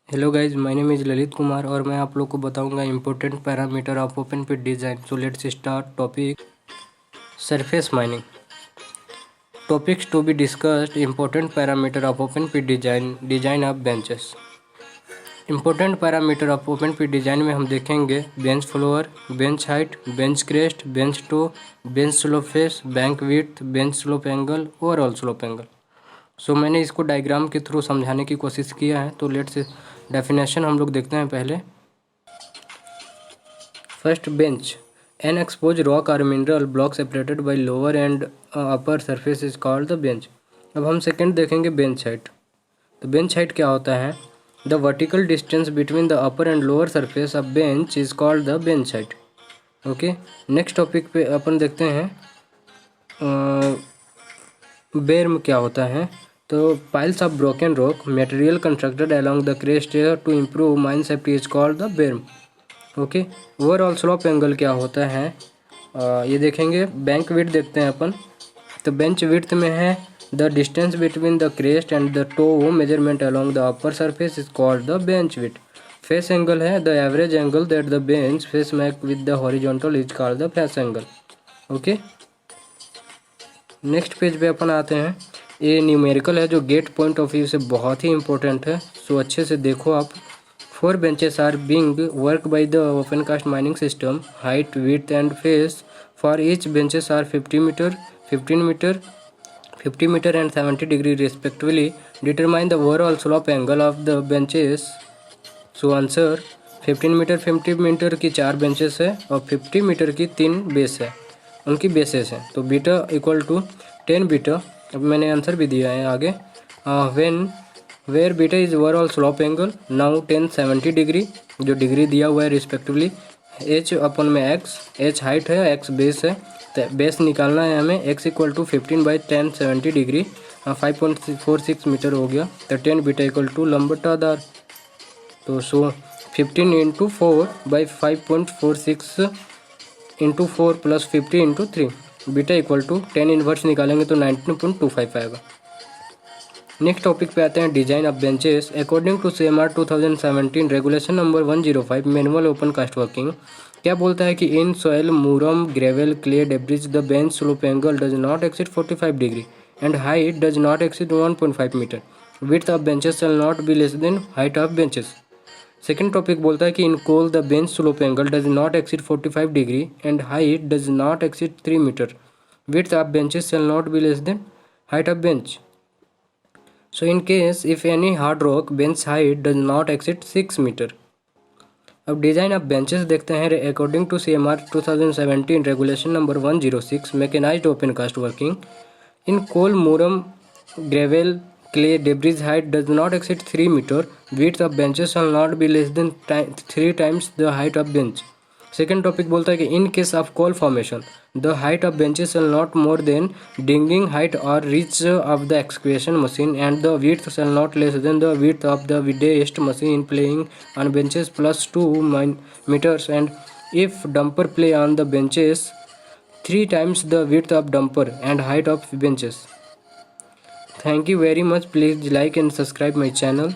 Hello guys, my name is Lalit Kumar और मैं आप लोग को बताऊंगा important parameter of open pit design. So let's start topic surface mining. Topics to be discussed: important parameter of open pit design, design of benches. Important parameter of open pit design में हम देखेंगे bench floor, bench height, bench crest, bench toe, bench slope face, bank width, bench slope angle, overall slope angle. So मैंने इसको diagram के through समझाने की कोशिश किया है। तो लेट्स डेफिनेशन हम लोग देखते हैं पहले। First, bench an exposed rock और mineral block separated by lower and upper surface is called the bench. अब हम सेकंड देखेंगे बेंच हाइट। तो बेंच हाइट क्या होता है? The vertical distance between the upper and lower surface of bench is called the bench height. Okay, next topic पे अपन देखते हैं बेर्म क्या होता है। तो piles of broken rock material constructed along the crest to improve mine safety is called the berm. Okay, overall slope angle क्या होता है ये देखेंगे। बैंक विड्थ देखते हैं अपन। तो बेंच विड्थ में है the distance between the crest and the toe measurement along the upper surface is called the bench width. Face angle है the average angle that the bench face make with the horizontal is called the face angle. Okay, next page पे अपन आते हैं। ये numerical है जो gate point of view से बहुत ही इंपॉर्टेंट है। सो अच्छे से देखो आप। 4 benches are being worked by the open cast mining system. Height, width and face for each benches are 50 meter, 15 meter, 50 meter and 70 degree respectively. Determine the overall slope angle of the benches. So answer 15 metre 50 metre की 4 benches है और 50 metre की 3 base है, उनकी bases है। तो beta equal to 10 beta. अब मैंने आंसर भी दिया है आगे। When where beta is overall slope angle now 10 70 degree, जो डिग्री दिया हुआ है रिस्पेक्टिवली। एच अपन में एक्स, एच हाइट है, एक्स बेस है। तो बेस निकालना है हमें। X equal to 15/10 70 degree, 5.46 metre हो गया। तो 10 बीटा इक्वल टू लंबटादार। तो so 15 into 4/5.46 into 4 plus 50 into 3, beta equal to 10 inverse निकालेंगे तो 19.25 आएगा। नेक्स्ट टॉपिक पे आते हैं design of benches. According to CMR 2017 regulation number 105 manual open cast working क्या बोलता है कि in soil murram gravel clay debris the bench slope angle does not exceed 45 degree and height does not exceed 1.5 meter. Width of benches shall not be less than height of benches. Second topic बोलता है कि in coal the bench slope angle does not exceed 45 degree and height does not exceed 3 metre. Width of benches shall not be less than height of bench. So in case if any hard rock bench height does not exceed 6 meter. अब design of benches देखते हैं। According to CMR 2017 regulation number 106 mechanized open cast working in coal murram gravel clay debris height does not exceed 3 meter. Width of benches shall not be less than 3 times the height of bench. Second topic बोलता है कि in case of coal formation the height of benches shall not more than digging height और reach of the excavation machine and the width shall not less than the width of the widest machine playing on benches plus 2 meters and if dumper play on the benches 3 times the width of dumper and height of benches. Thank you very much. Please like and subscribe my channel.